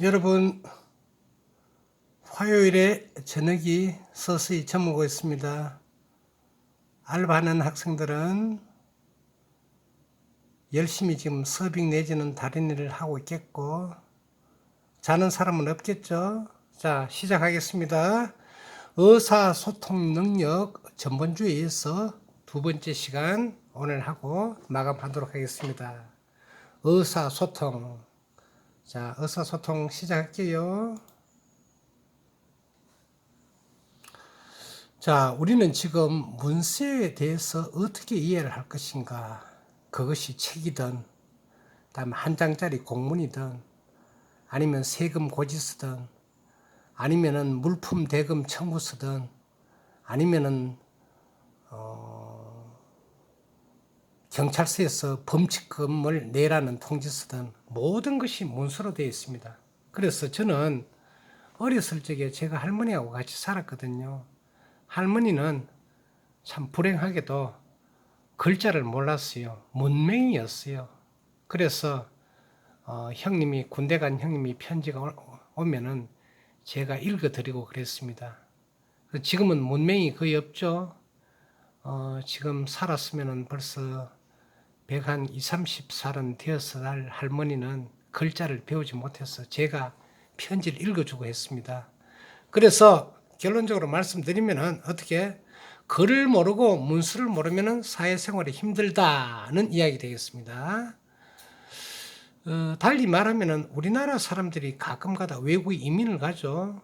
여러분, 화요일에 저녁이 서서히 저물고 있습니다. 알바하는 학생들은 열심히 지금 서빙 내지는 다른 일을 하고 있겠고, 자는 사람은 없겠죠? 자, 시작하겠습니다. 의사소통 능력 전번주에 이어서 두 번째 시간 오늘 하고 마감하도록 하겠습니다. 의사소통. 자, 의사소통 시작할게요. 자, 우리는 지금 문서에 대해서 어떻게 이해를 할 것인가? 그것이 책이든, 다음 한 장짜리 공문이든, 아니면 세금 고지서든, 아니면은 물품 대금 청구서든, 아니면은 경찰서에서 범칙금을 내라는 통지서든 모든 것이 문서로 되어 있습니다. 그래서 저는 어렸을 적에 제가 할머니하고 같이 살았거든요. 할머니는 참 불행하게도 글자를 몰랐어요. 문맹이었어요. 그래서 형님이 군대 간 형님이 편지가 오면은 제가 읽어드리고 그랬습니다. 지금은 문맹이 거의 없죠. 지금 살았으면은 벌써 120, 30살은 되어서 날 할머니는 글자를 배우지 못해서 제가 편지를 읽어주고 했습니다. 그래서 결론적으로 말씀드리면은 어떻게 글을 모르고 문서를 모르면은 사회생활이 힘들다는 이야기 되겠습니다. 달리 말하면은 우리나라 사람들이 가끔가다 외국에 이민을 가죠.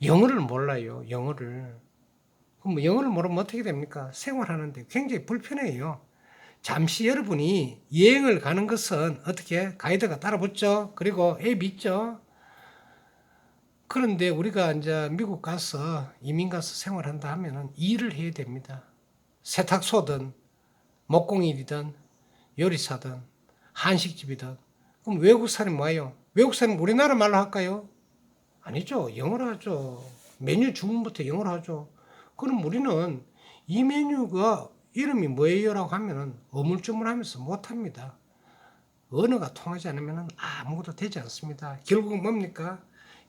영어를 몰라요. 영어를. 그럼 영어를 모르면 어떻게 됩니까? 생활하는데 굉장히 불편해요. 잠시 여러분이 여행을 가는 것은 어떻게 가이드가 따라붙죠. 그리고 앱 있죠. 그런데 우리가 이제 미국 가서 이민 가서 생활한다 하면은 일을 해야 됩니다. 세탁소든 목공일이든 요리사든 한식집이든. 그럼 외국 사람이 와요. 외국 사람이 우리나라 말로 할까요? 아니죠. 영어로 하죠. 메뉴 주문부터 영어로 하죠. 그럼 우리는 이 메뉴가 이름이 뭐예요라고 하면은 어물쭈물하면서 못합니다. 언어가 통하지 않으면 아무것도 되지 않습니다. 결국은 뭡니까?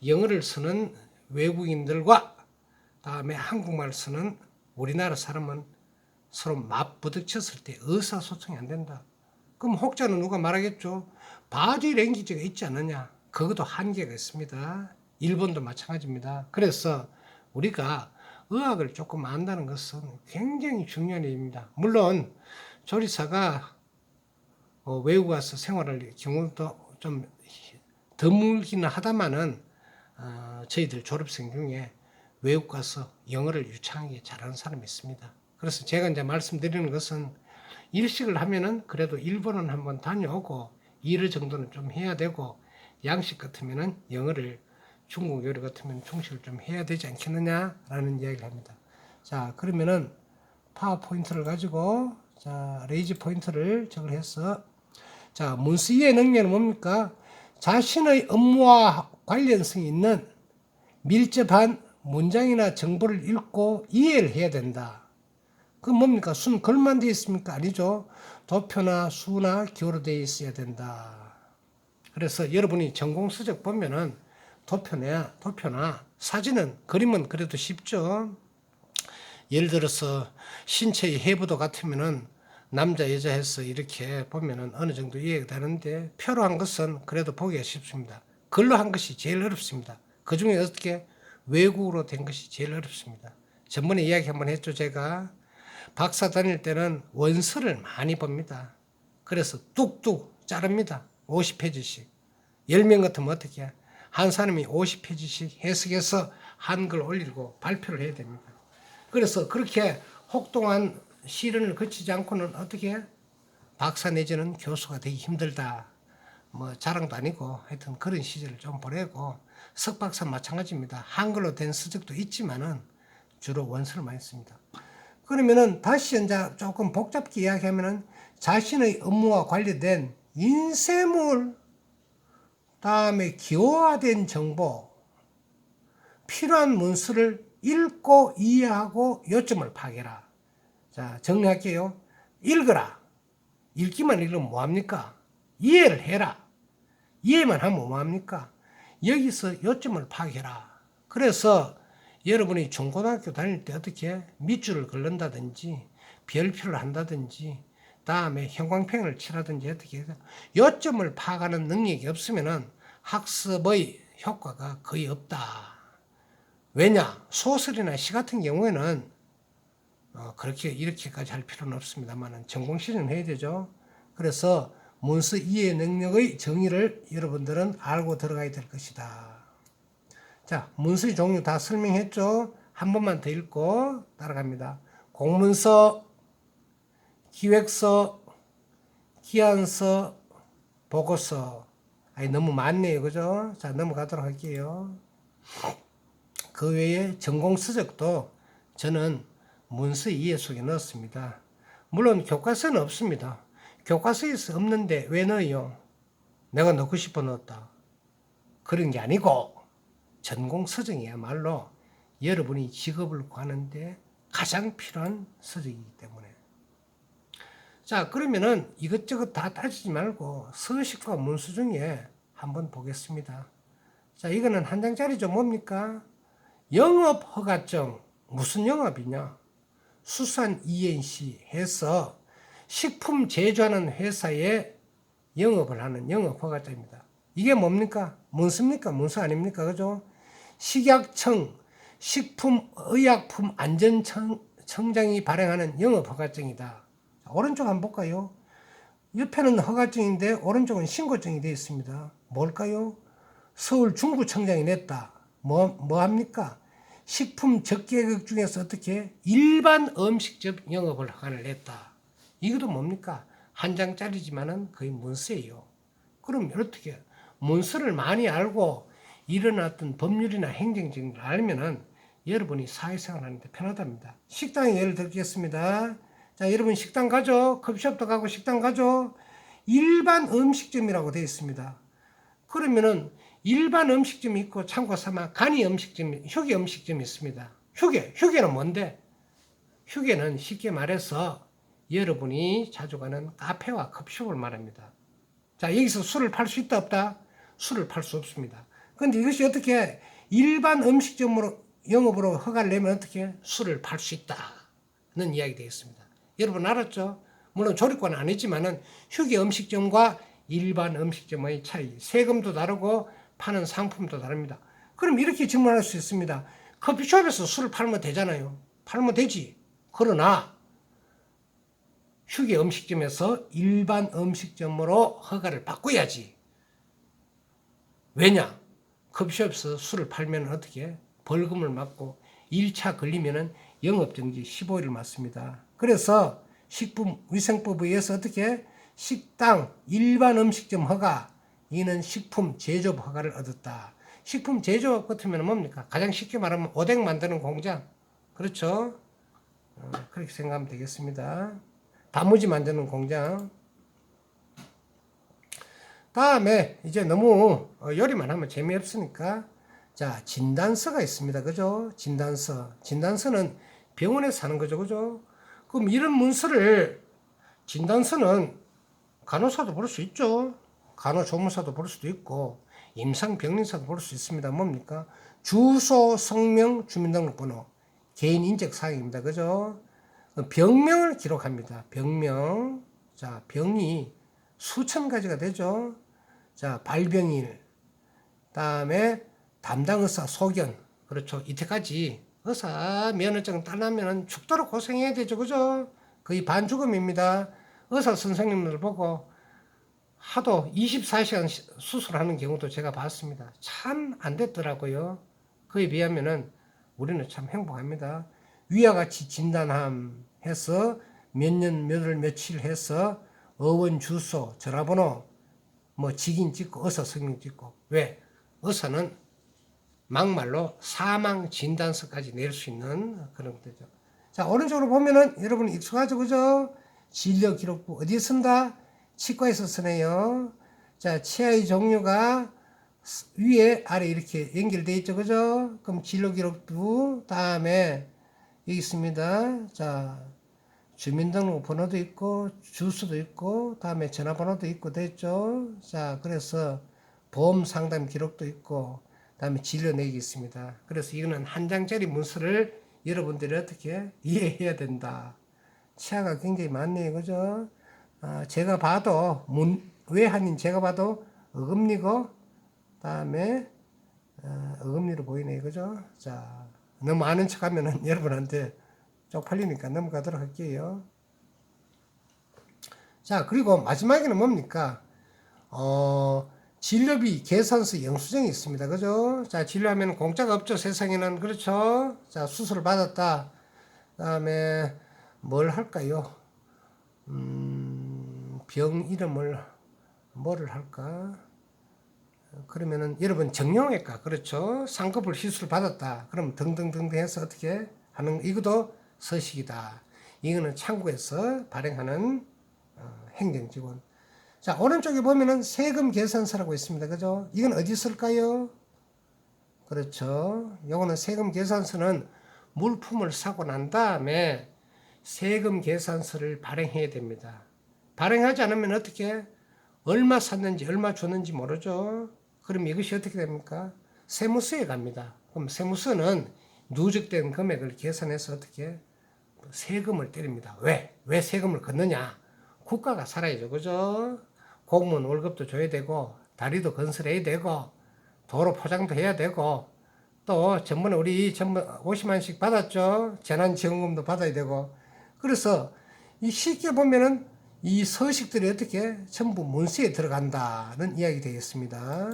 영어를 쓰는 외국인들과 다음에 한국말 쓰는 우리나라 사람은 서로 맞부딪혔을 때 의사소통이 안 된다. 그럼 혹자는 누가 말하겠죠? 바디 랭귀지가 있지 않느냐? 그것도 한계가 있습니다. 일본도 마찬가지입니다. 그래서 우리가 의학을 조금 안다는 것은 굉장히 중요한 일입니다. 물론 조리사가 외국 가서 생활할 경우도 좀 드물기는 하다마는 저희들 졸업생 중에 외국 가서 영어를 유창하게 잘하는 사람이 있습니다. 그래서 제가 이제 말씀드리는 것은 일식을 하면은 그래도 일본은 한번 다녀오고 일을 정도는 좀 해야 되고 양식 같으면은 영어를 중국 요리 같으면 중식을 좀 해야 되지 않겠느냐라는 이야기를 합니다. 자, 그러면은 파워포인트를 가지고 자, 레이지 포인트를 저걸 해서 자, 문서 이해 능력은 뭡니까? 자신의 업무와 관련성이 있는 밀접한 문장이나 정보를 읽고 이해를 해야 된다. 그건 뭡니까? 순 글만 되어 있습니까? 아니죠. 도표나 수나 기호로 되어 있어야 된다. 그래서 여러분이 전공서적 보면은 도표나 사진은 그림은 그래도 쉽죠. 예를 들어서 신체의 해부도 같으면은 남자 여자 해서 이렇게 보면은 어느 정도 이해가 되는데 표로 한 것은 그래도 보기가 쉽습니다. 글로 한 것이 제일 어렵습니다. 그 중에 어떻게 외국어로 된 것이 제일 어렵습니다. 전번에 이야기 한번 했죠. 제가 박사 다닐 때는 원서를 많이 봅니다. 그래서 뚝뚝 자릅니다. 50페이지씩. 10명 같으면 어떻게 해? 한 사람이 50페이지씩 해석해서 한글 올리고 발표를 해야 됩니다. 그래서 그렇게 혹독한 시련을 거치지 않고는 어떻게 박사 내지는 교수가 되기 힘들다. 뭐 자랑도 아니고 하여튼 그런 시절을 좀 보내고 석박사 마찬가지입니다. 한글로 된 서적도 있지만은 주로 원서를 많이 씁니다. 그러면은 다시 이제 조금 복잡게 이야기하면은 자신의 업무와 관련된 인쇄물, 다음에 기호화된 정보, 필요한 문서를 읽고 이해하고 요점을 파악해라. 자, 정리할게요. 읽어라. 읽기만 읽으면 뭐합니까? 이해를 해라. 이해만 하면 뭐합니까? 여기서 요점을 파악해라. 그래서 여러분이 중고등학교 다닐 때 어떻게 밑줄을 긋는다든지 별표를 한다든지 다음에 형광펜을 칠하든지 어떻게 해서 요점을 파악하는 능력이 없으면은 학습의 효과가 거의 없다. 왜냐? 소설이나 시 같은 경우에는 그렇게 이렇게까지 할 필요는 없습니다만 전공 시즌 해야 되죠. 그래서 문서 이해 능력의 정의를 여러분들은 알고 들어가야 될 것이다. 자, 문서의 종류 다 설명했죠? 한 번만 더 읽고 따라갑니다. 공문서, 기획서, 기한서, 보고서. 아니, 너무 많네요. 그죠? 자, 넘어가도록 할게요. 그 외에 전공서적도 저는 문서 이해 속에 넣었습니다. 물론 교과서는 없습니다. 교과서에서 없는데 왜 넣어요? 내가 넣고 싶어 넣었다. 그런 게 아니고 전공 서적이야말로 여러분이 직업을 구하는데 가장 필요한 서적이기 때문에. 자, 그러면은 이것저것 다 따지지 말고 서식과 문서 중에 한번 보겠습니다. 자, 이거는 한 장짜리죠. 뭡니까? 영업허가증. 무슨 영업이냐? 수산 ENC 해서 식품 제조하는 회사에 영업을 하는 영업허가증입니다. 이게 뭡니까? 문서입니까? 문서 아닙니까? 그죠? 식약청, 식품의약품안전청장이 발행하는 영업허가증이다. 오른쪽 한번 볼까요? 옆에는 허가증인데 오른쪽은 신고증이 되어 있습니다. 뭘까요? 서울 중구청장이 냈다. 뭐 합니까? 식품 적개국 중에서 어떻게 일반 음식점 영업을 허가를 냈다. 이것도 뭡니까? 한 장짜리지만은 거의 문서예요. 그럼 어떻게 문서를 많이 알고 일어났던 법률이나 행정적인 걸 알면은 여러분이 사회생활 하는데 편하답니다. 식당에 예를 들겠습니다. 자, 여러분 식당 가죠? 커피숍도 가고 식당 가죠? 일반 음식점이라고 되어 있습니다. 그러면은 일반 음식점이 있고 참고 삼아 간이 음식점이, 휴게 음식점이 있습니다. 휴게는 뭔데? 휴게는 쉽게 말해서 여러분이 자주 가는 카페와 커피숍을 말합니다. 자, 여기서 술을 팔 수 있다 없다? 술을 팔 수 없습니다. 그런데 이것이 어떻게 일반 음식점으로 영업으로 허가를 내면 어떻게 술을 팔 수 있다는 이야기 되겠습니다. 여러분 알았죠? 물론 조리과는 아니지만은 휴게 음식점과 일반 음식점의 차이, 세금도 다르고 파는 상품도 다릅니다. 그럼 이렇게 질문할 수 있습니다. 커피숍에서 술을 팔면 되잖아요. 팔면 되지. 그러나 휴게 음식점에서 일반 음식점으로 허가를 바꿔야지. 왜냐? 커피숍에서 술을 팔면 어떻게 벌금을 맞고 1차 걸리면은 영업정지 15일을 맞습니다. 그래서 식품위생법에 의해서 어떻게 식당 일반 음식점 허가 이는 식품 제조업 허가를 얻었다. 식품 제조업 같으면 뭡니까? 가장 쉽게 말하면 오뎅 만드는 공장. 그렇죠? 그렇게 생각하면 되겠습니다. 단무지 만드는 공장. 다음에 이제 너무 요리만 하면 재미없으니까 자, 진단서가 있습니다. 그죠? 진단서는 병원에서 하는 거죠. 그죠? 그럼 이런 문서를 진단서는 간호사도 볼 수 있죠. 간호조무사도 볼 수도 있고 임상병리사도 볼 수 있습니다. 뭡니까? 주소, 성명, 주민등록번호, 개인인적사항입니다. 그죠? 병명을 기록합니다. 병명. 자, 병이 수천 가지가 되죠. 자, 발병일. 다음에 담당 의사 소견. 그렇죠. 이때까지 의사 면허증 따려면 죽도록 고생해야 되죠. 그죠? 거의 반죽음입니다. 의사 선생님들 보고 하도 24시간 수술하는 경우도 제가 봤습니다. 참 안 됐더라고요. 그에 비하면은 우리는 참 행복합니다. 위와 같이 진단함 해서 몇 년, 몇 월, 며칠 해서 어원, 주소, 전화번호, 뭐 직인 찍고 의사 성명 찍고. 왜? 의사는 막말로 사망 진단서까지 낼 수 있는 그런 것이죠. 자, 오른쪽으로 보면은 여러분 익숙하죠, 그죠? 진료 기록부 어디에 쓴다? 치과에서 쓰네요. 자, 치아의 종류가 위에 아래 이렇게 연결되어 있죠, 그죠? 그럼 진료 기록부 다음에 여기 있습니다. 자, 주민등록 번호도 있고 주소도 있고 다음에 전화번호도 있고 됐죠. 자, 그래서 보험 상담 기록도 있고, 그다음에 진료 내역이 있습니다. 그래서 이거는 한 장짜리 문서를 여러분들이 어떻게 이해해야 된다. 치아가 굉장히 많네요, 그죠? 제가 봐도 외환인 제가 봐도 어금니고, 그다음에 어금니로 보이네요, 그죠? 자, 너무 아는 척하면은 여러분한테 쪽팔리니까 넘어가도록 할게요. 자, 그리고 마지막에는 뭡니까? 진료비 계산서 영수증이 있습니다. 그죠? 자, 진료하면 공짜가 없죠. 세상에는. 그렇죠? 자, 수술을 받았다. 그 다음에 뭘 할까요? 병 이름을 뭐를 할까? 그러면은 여러분 정형외과 그렇죠? 쌍꺼풀 시술 받았다. 그럼 등등등등 해서 어떻게 하는 이것도 서식이다. 이거는 창구에서 발행하는 행정직원. 자, 오른쪽에 보면은 세금 계산서라고 있습니다. 그죠? 이건 어디 쓸까요? 그렇죠. 요거는 세금 계산서는 물품을 사고 난 다음에 세금 계산서를 발행해야 됩니다. 발행하지 않으면 어떻게? 얼마 샀는지 얼마 줬는지 모르죠. 그럼 이것이 어떻게 됩니까? 세무서에 갑니다. 그럼 세무서는 누적된 금액을 계산해서 어떻게? 세금을 때립니다. 왜? 왜 세금을 걷느냐? 국가가 살아야죠. 그죠? 공무원 월급도 줘야 되고, 다리도 건설해야 되고, 도로 포장도 해야 되고, 또 전번에 우리 전부 50만씩 받았죠. 재난지원금도 받아야 되고. 그래서 이 쉽게 보면은 이 서식들이 어떻게 전부 문서에 들어간다는 이야기 되겠습니다.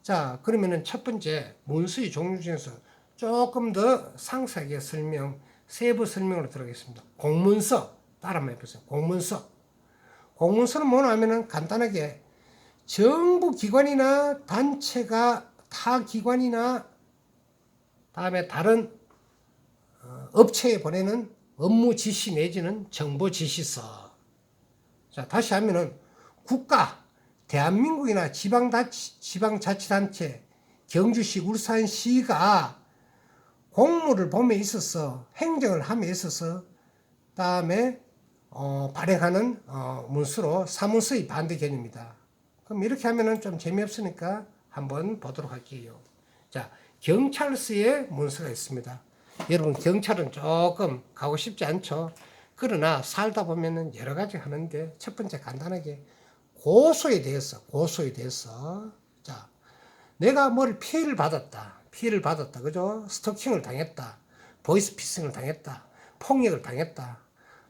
자, 그러면은 첫 번째 문서의 종류 중에서 조금 더 상세하게 세부 설명으로 들어가겠습니다. 공문서 따라만 해보세요. 공문서. 공문서는 뭐냐 하면은 간단하게 정부 기관이나 단체가 타 기관이나 다음에 다른 업체에 보내는 업무 지시 내지는 정보 지시서. 자, 다시 하면은 국가, 대한민국이나 지방자치단체, 경주시, 울산시가 공무를 봄에 있어서 행정을 함에 있어서 다음에 발행하는 문서로 사문서의 반대 개념이다. 그럼 이렇게 하면은 좀 재미없으니까 한번 보도록 할게요. 자, 경찰서에 문서가 있습니다. 여러분 경찰은 조금 가고 싶지 않죠. 그러나 살다 보면은 여러 가지 하는데 첫 번째 간단하게 고소에 대해서 자, 내가 뭘 피해를 받았다. 그죠? 스토킹을 당했다. 보이스피싱을 당했다. 폭력을 당했다.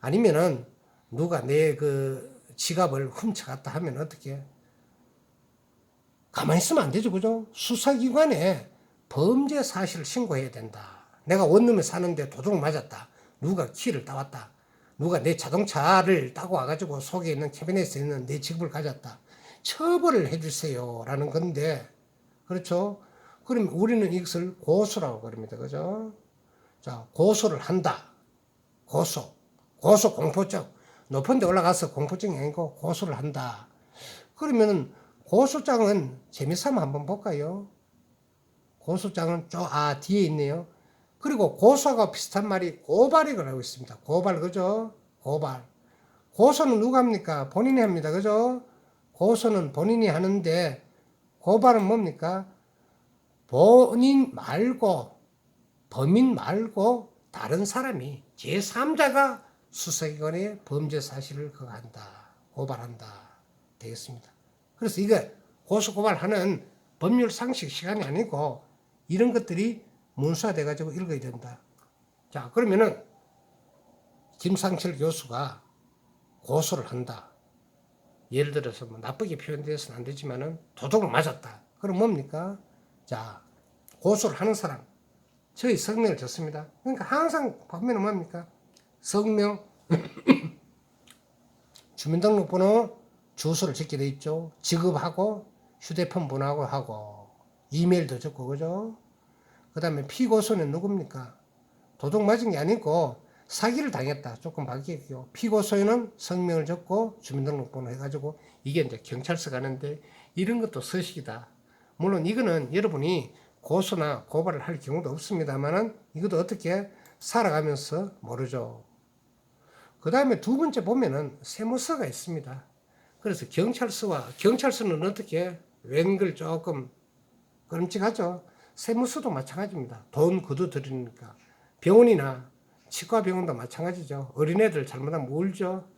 아니면은 누가 내 그 지갑을 훔쳐갔다 하면 어떻게? 가만히 있으면 안 되죠. 그죠? 수사기관에 범죄 사실을 신고해야 된다. 내가 원룸에 사는데 도둑 맞았다. 누가 키를 따왔다. 누가 내 자동차를 따고 와가지고 속에 있는 캐비넷에 있는 내 지갑을 가졌다. 처벌을 해주세요. 라는 건데, 그렇죠? 그럼 우리는 이것을 고소라고 그럽니다. 그죠? 자, 고소를 한다. 고소 공포증. 높은 데 올라가서 공포증이 아니고 고소를 한다. 그러면은 고소장은 재미삼아 한번 볼까요? 고소장은 뒤에 있네요. 그리고 고소하고 비슷한 말이 고발이라고 하고 있습니다. 고발, 그죠? 고발. 고소는 누가 합니까? 본인이 합니다. 그죠? 고소는 본인이 하는데, 고발은 뭡니까? 본인 말고, 범인 말고, 다른 사람이, 제3자가 수사기관에 범죄 사실을 한다. 고발한다. 되겠습니다. 그래서 이게 고소고발하는 법률 상식 시간이 아니고, 이런 것들이 문서화돼가지고 읽어야 된다. 자, 그러면은 김상철 교수가 고소를 한다. 예를 들어서 뭐 나쁘게 표현되어서는 안 되지만은 도둑을 맞았다. 그럼 뭡니까? 자, 고소를 하는 사람, 저희 성명을 줬습니다. 그러니까 항상 보면은 뭡니까? 성명, 주민등록번호, 주소를 적게 돼 있죠. 직업하고 휴대폰 번호하고 하고 이메일도 적고, 그죠? 그 다음에 피고소는 누굽니까? 도둑 맞은 게 아니고 사기를 당했다. 조금 바뀌었고요. 피고소인은 성명을 적고 주민등록번호 해가지고 이게 이제 경찰서 가는데 이런 것도 서식이다. 물론 이거는 여러분이 고소나 고발을 할 경우도 없습니다만은 이것도 어떻게 살아가면서 모르죠. 그 다음에 두 번째 보면은 세무서가 있습니다. 그래서 경찰서는 어떻게 웬걸 조금 끔찍하죠. 세무서도 마찬가지입니다. 돈 거둬 들이니까. 병원이나 치과 병원도 마찬가지죠. 어린애들 잘못하면 울죠.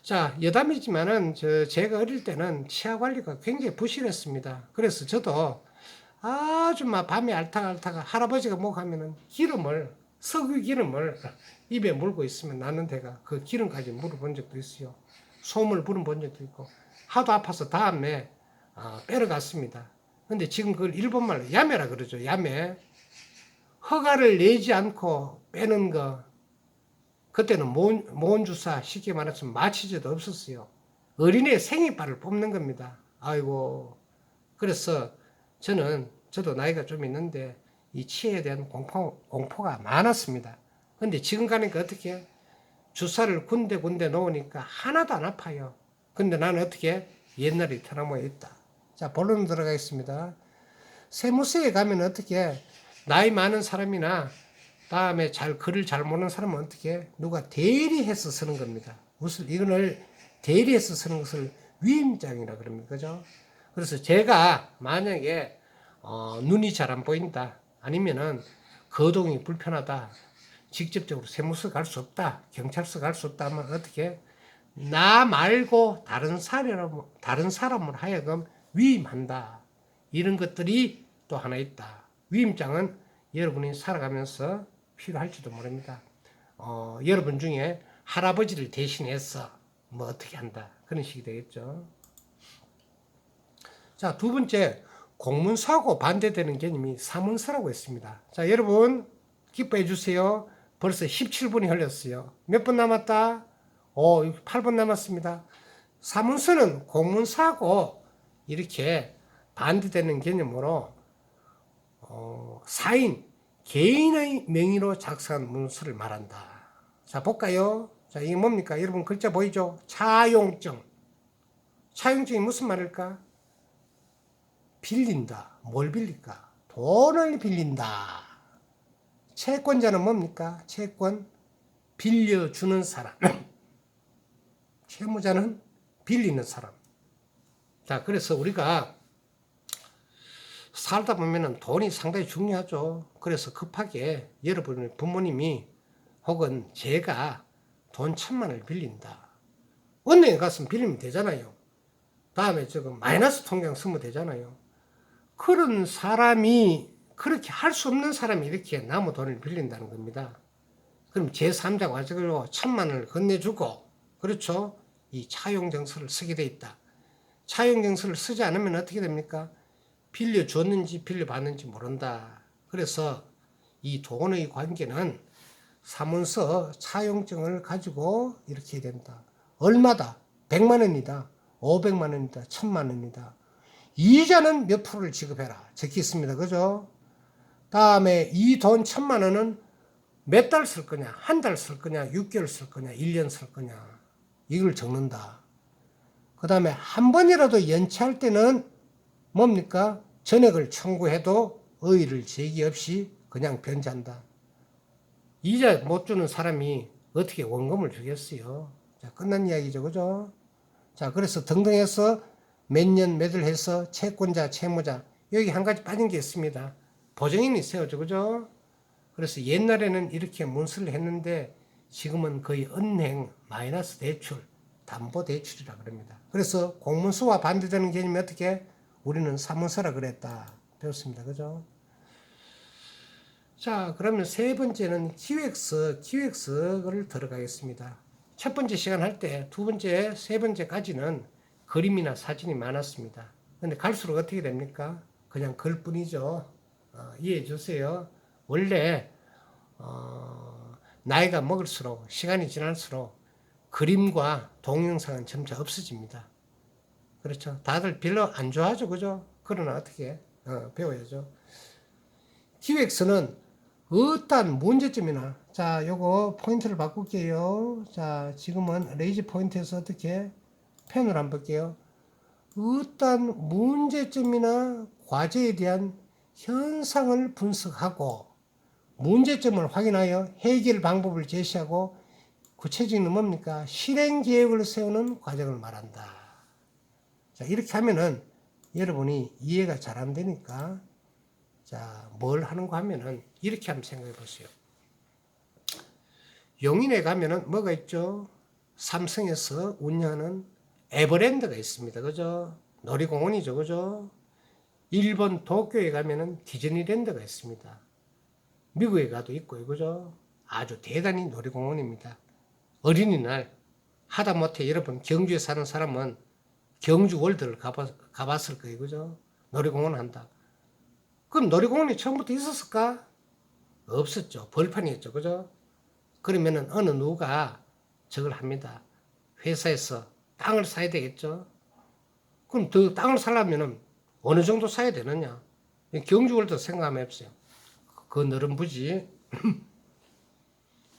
자, 여담이지만은 제가 어릴 때는 치아 관리가 굉장히 부실했습니다. 그래서 저도 아주 막 밤에 알타알타가 할아버지가 뭐 하면은 석유 기름을 입에 물고 있으면 나는 데가 그 기름까지 물어본 적도 있어요. 솜을 물어본 적도 있고 하도 아파서 다음에 빼러 갔습니다. 근데 지금 그걸 일본말로 야매라 그러죠. 야매. 허가를 내지 않고 빼는 거. 그때는 모원주사 쉽게 말해서 마취제도 없었어요. 어린애 생이빨을 뽑는 겁니다. 아이고. 그래서 저도 나이가 좀 있는데 이 치매에 대한 공포가 많았습니다. 근데 지금 가니까 어떻게 주사를 군데 놓으니까 하나도 안 아파요. 근데 나는 어떻게 옛날에 트라우마에 있다. 자, 본론 들어가겠습니다. 세무서에 가면 어떻게 나이 많은 사람이나 다음에 글을 잘 모르는 사람은 어떻게 누가 대리해서 쓰는 겁니다. 이거를 대리해서 쓰는 것을 위임장이라 그럽니다. 그죠? 그래서 제가 만약에 눈이 잘 안 보인다 아니면은 거동이 불편하다 직접적으로 세무서 갈 수 없다 경찰서 갈 수 없다 하면 어떻게 나 말고 다른 사람을 하여금 위임한다. 이런 것들이 또 하나 있다. 위임장은 여러분이 살아가면서 필요할지도 모릅니다. 여러분 중에 할아버지를 대신해서 뭐 어떻게 한다. 그런 식이 되겠죠. 자, 두 번째, 공문서하고 반대되는 개념이 사문서라고 했습니다. 자, 여러분 기뻐해 주세요. 벌써 17분이 흘렀어요. 몇 분 남았다? 8분 남았습니다. 사문서는 공문서하고 이렇게 반대되는 개념으로 사인, 개인의 명의로 작성한 문서를 말한다. 자, 볼까요? 자, 이게 뭡니까? 여러분 글자 보이죠? 차용증. 차용증이 무슨 말일까? 빌린다. 뭘 빌릴까? 돈을 빌린다. 채권자는 뭡니까? 채권 빌려주는 사람. 채무자는 빌리는 사람. 자, 그래서 우리가 살다 보면은 돈이 상당히 중요하죠. 그래서 급하게 여러분의 부모님이 혹은 제가 돈 1,000만원을 빌린다. 은행에 가서 빌리면 되잖아요. 다음에 마이너스 통장 쓰면 되잖아요. 그런 사람이 그렇게 할 수 없는 사람이 이렇게 남의 돈을 빌린다는 겁니다. 그럼 제3자가 와가지고 1,000만원을 건네주고, 그렇죠? 이 차용증서를 쓰게 돼 있다. 차용증서를 쓰지 않으면 어떻게 됩니까? 빌려줬는지 빌려받는지 모른다. 그래서 이 돈의 관계는 사문서 차용증을 가지고 이렇게 된다. 얼마다? 100만 원이다. 500만 원이다. 1,000만 원이다. 이자는 몇 프로를 지급해라. 적혀 있습니다. 그죠? 다음에 이 돈 1,000만 원은 몇 달 쓸 거냐? 한 달 쓸 거냐? 6개월 쓸 거냐? 1년 쓸 거냐? 이걸 적는다. 그 다음에 한 번이라도 연체할 때는 뭡니까? 전액을 청구해도 의의를 제기 없이 그냥 변제한다. 이자 못 주는 사람이 어떻게 원금을 주겠어요? 자, 끝난 이야기죠. 그죠? 자, 그래서 등등 해서 몇 년 몇을 해서 채권자, 채무자, 여기 한 가지 빠진 게 있습니다. 보증인이 세워져. 그죠? 그래서 옛날에는 이렇게 문서를 했는데 지금은 거의 은행, 마이너스 대출, 담보 대출이라 그럽니다. 그래서 공문서와 반대되는 개념이 어떻게? 우리는 사문서라 그랬다. 배웠습니다. 그죠? 자, 그러면 세 번째는 기획서를 들어가겠습니다. 첫 번째 시간 할 때 두 번째, 세 번째까지는 그림이나 사진이 많았습니다. 근데 갈수록 어떻게 됩니까? 그냥 글뿐이죠. 이해해 주세요. 원래 나이가 먹을수록 시간이 지날수록 그림과 동영상은 점차 없어집니다. 그렇죠. 다들 별로 안 좋아하죠. 그죠? 그러나 어떻게 배워야죠. 기획서는 어떠한 문제점이나 자, 요거 포인트를 바꿀게요. 자, 지금은 레이즈 포인트에서 어떻게 펜을 한번 볼게요. 어떠한 문제점이나 과제에 대한 현상을 분석하고 문제점을 확인하여 해결 방법을 제시하고 구체적인 뭡니까? 실행 계획을 세우는 과정을 말한다. 자, 이렇게 하면은 여러분이 이해가 잘 안 되니까 자, 뭘 하는가 하면은 이렇게 한번 생각해 보세요. 용인에 가면은 뭐가 있죠? 삼성에서 운영하는 에버랜드가 있습니다. 그죠? 놀이공원이죠. 그죠? 일본 도쿄에 가면은 디즈니랜드가 있습니다. 미국에 가도 있고요. 그죠? 아주 대단히 놀이공원입니다. 어린이날 하다못해 여러분 경주에 사는 사람은 경주 월드를 가봤을 거예요. 그죠? 놀이공원 한다. 그럼 놀이공원이 처음부터 있었을까? 없었죠. 벌판이었죠. 그죠? 그러면은 어느 누가 저걸 합니다. 회사에서 땅을 사야 되겠죠. 그럼 그 땅을 사려면은 어느 정도 사야 되느냐? 경주월드 생각 한번 해보세요. 그 너른 부지.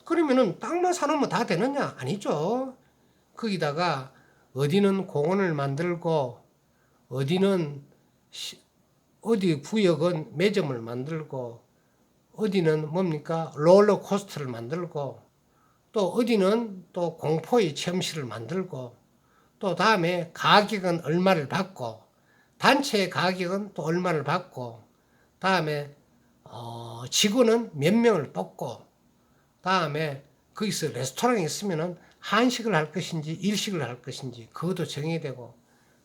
그러면은 땅만 사놓으면 다 되느냐? 아니죠. 거기다가 어디는 공원을 만들고 어디는 어디 구역은 매점을 만들고 어디는 뭡니까 롤러코스터를 만들고 또 어디는 또 공포의 체험실을 만들고 또 다음에 가격은 얼마를 받고 단체 가격은 또 얼마를 받고 다음에 직원은 몇 명을 뽑고 다음에 거기서 레스토랑이 있으면은 한식을 할 것인지 일식을 할 것인지 그것도 정해되고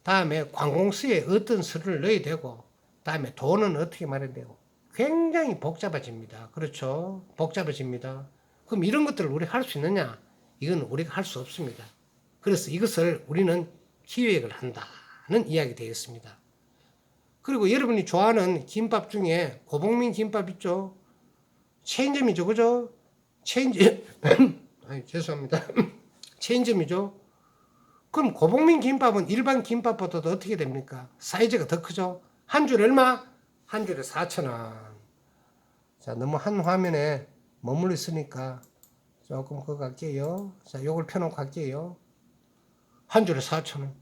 다음에 관공서에 어떤 서류를 넣어야 되고 다음에 돈은 어떻게 마련야 되고 굉장히 복잡해집니다. 그렇죠? 복잡해집니다. 그럼 이런 것들을 우리가 할 수 있느냐? 이건 우리가 할 수 없습니다. 그래서 이것을 우리는 기획을 한다는 이야기 되겠습니다. 그리고 여러분이 좋아하는 김밥 중에 고봉민 김밥 있죠? 체인점이죠. 그죠? 아니, 죄송합니다. 체인점이죠. 그럼 고봉민 김밥은 일반 김밥보다도 어떻게 됩니까? 사이즈가 더 크죠? 한 줄 얼마? 한 줄에 4,000원. 자, 너무 한 화면에 머물러 있으니까 조금 그거 갈게요. 자, 요걸 펴놓고 갈게요. 한 줄에 4,000원.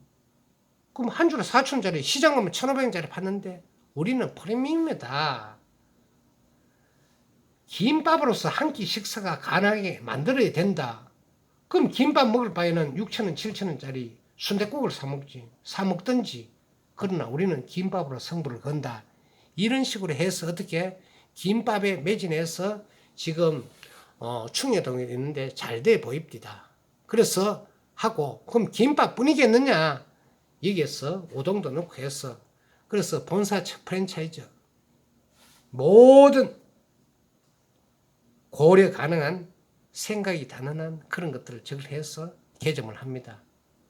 그럼 한 줄에 4,000원짜리 시장 가면 1,500원짜리 받는데 우리는 프리미엄이다. 김밥으로서 한 끼 식사가 가능하게 만들어야 된다. 그럼 김밥 먹을 바에는 6,000원, 7,000원짜리 순댓국을 사 먹지. 사 먹든지. 그러나 우리는 김밥으로 승부를 건다. 이런 식으로 해서 어떻게 김밥에 매진해서 지금 충여동에 있는데 잘 돼 보입니다. 그래서 하고 그럼 김밥뿐이겠느냐? 여기에서 우동도 넣고 해서 그래서 본사 프랜차이즈 모든 고려 가능한 생각이 가능한 그런 것들을 적용해서 개점을 합니다.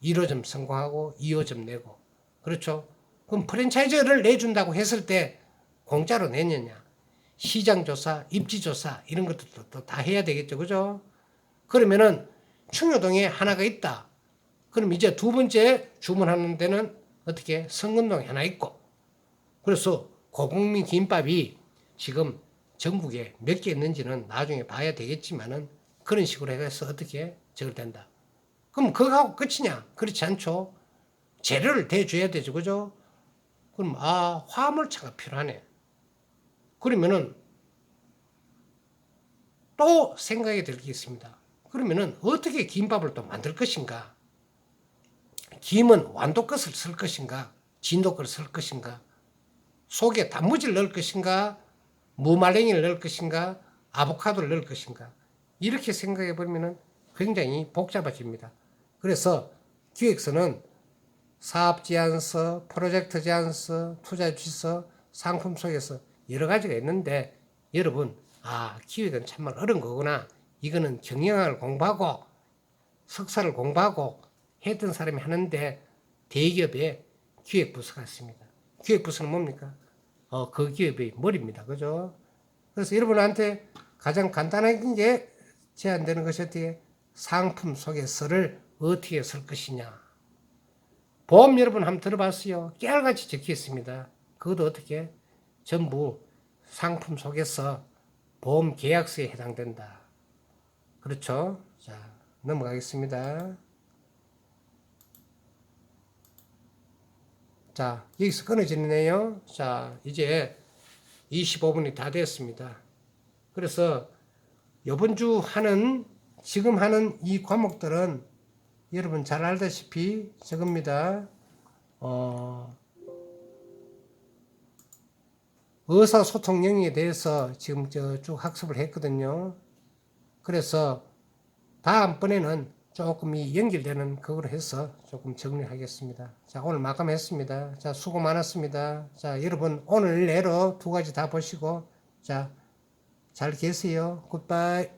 1호점 성공하고 2호점 내고 그렇죠? 그럼 프랜차이즈를 내준다고 했을 때 공짜로 내느냐? 시장조사, 입지조사 이런 것들도 또 다 해야 되겠죠. 그죠? 그러면은 충효동에 하나가 있다. 그럼 이제 두 번째 주문하는 데는 어떻게 성근동에 하나 있고 그래서 고국민 김밥이 지금 전국에 몇 개 있는지는 나중에 봐야 되겠지만은 그런 식으로 해서 어떻게 저걸 된다. 그럼 그거 하고 끝이냐? 그렇지 않죠. 재료를 대줘야 되죠. 그죠? 그럼 화물차가 필요하네. 그러면은 또 생각이 들 게 있습니다. 그러면은 어떻게 김밥을 또 만들 것인가? 김은 완도것을 쓸 것인가? 진도것을 쓸 것인가? 속에 단무지를 넣을 것인가? 무말랭이를 넣을 것인가? 아보카도를 넣을 것인가? 이렇게 생각해 보면은 굉장히 복잡해집니다. 그래서 기획서는 사업 제안서, 프로젝트 제안서, 투자 지시서, 상품 속에서 여러 가지가 있는데 여러분 기획은 정말 어려운 거구나. 이거는 경영학을 공부하고 석사를 공부하고 했던 사람이 하는데 대기업에 기획부서가 있습니다. 기획부서는 뭡니까? 그 기업의 머리입니다. 그죠? 그래서 여러분한테 가장 간단하게 제안되는 것이 어떻게 상품 소개서를 어떻게 쓸 것이냐. 보험 여러분 한번 들어봤어요. 깨알같이 적혀 있습니다. 그것도 어떻게 전부 상품 소개서 보험 계약서에 해당된다. 그렇죠? 자, 넘어가겠습니다. 자, 여기서 끊어지네요. 자, 이제 25분이 다 됐습니다. 그래서 이번 주 지금 하는 이 과목들은 여러분 잘 알다시피 저겁니다. 의사소통 영역에 대해서 지금 쭉 학습을 했거든요. 그래서 다음번에는 조금 이 연결되는 그걸 해서 조금 정리하겠습니다. 자, 오늘 마감했습니다. 자, 수고 많았습니다. 자, 여러분 오늘 내로 두 가지 다 보시고 자, 잘 계세요. 굿바이.